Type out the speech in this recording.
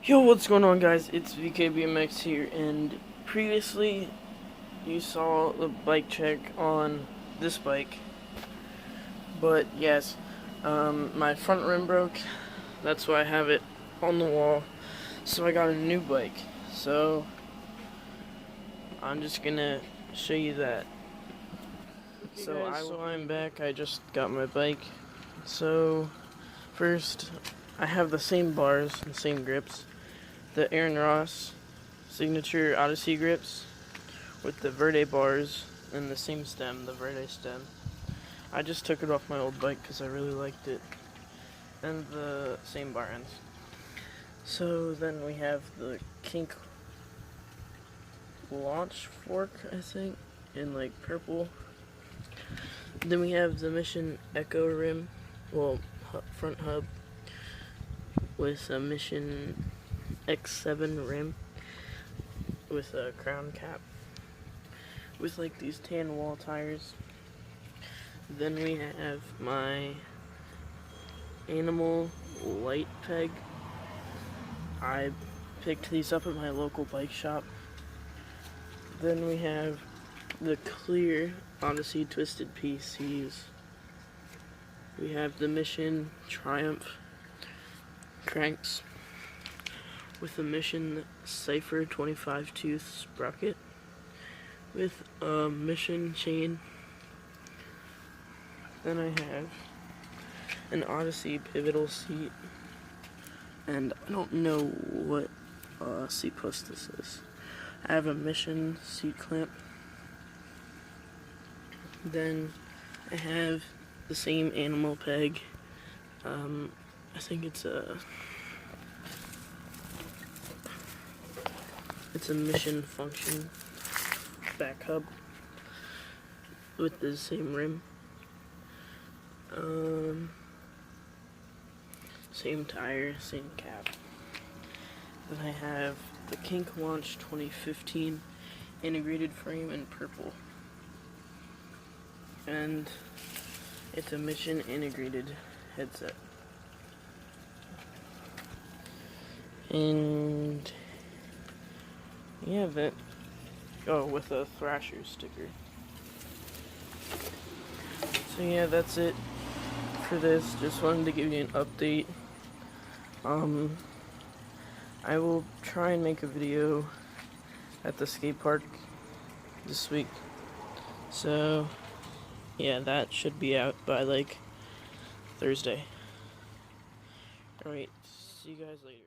Yo, what's going on, guys? It's VKBMX here, and previously you saw the bike check on this bike, but yes, my front rim broke. That's why I have it on the wall. So I got a new bike. So I'm just gonna show you that. Okay, so I'm back. I just got my bike. So first, I have the same bars and same grips. The Aaron Ross Signature Odyssey grips with the Verde bars and the same stem, the Verde stem. I just took it off my old bike because I really liked it. And the same bar ends. So then we have the Kink launch fork, I think, in like purple. Then we have the Mission Echo rim, well, front hub with a Mission X7 rim with a crown cap with like these tan wall tires. Then we have my Animal light peg. I picked these up at my local bike shop. Then we have the clear Odyssey twisted PCs. We have the Mission Triumph cranks with a Mission Cypher 25 tooth sprocket with a Mission chain. Then I have an Odyssey pivotal seat, and I don't know what seat post this is. I have a Mission seat clamp. Then I have the same Animal peg. I think it's a Mission Function back hub with the same rim. Same tire, same cap. Then I have the Kink Launch 2015 integrated frame in purple. And it's a Mission integrated headset. And yeah, with a Thrasher sticker. So yeah, that's it for this. Just wanted to give you an update. I will try and make a video at the skate park this week. So yeah, that should be out by like Thursday. Alright, see you guys later.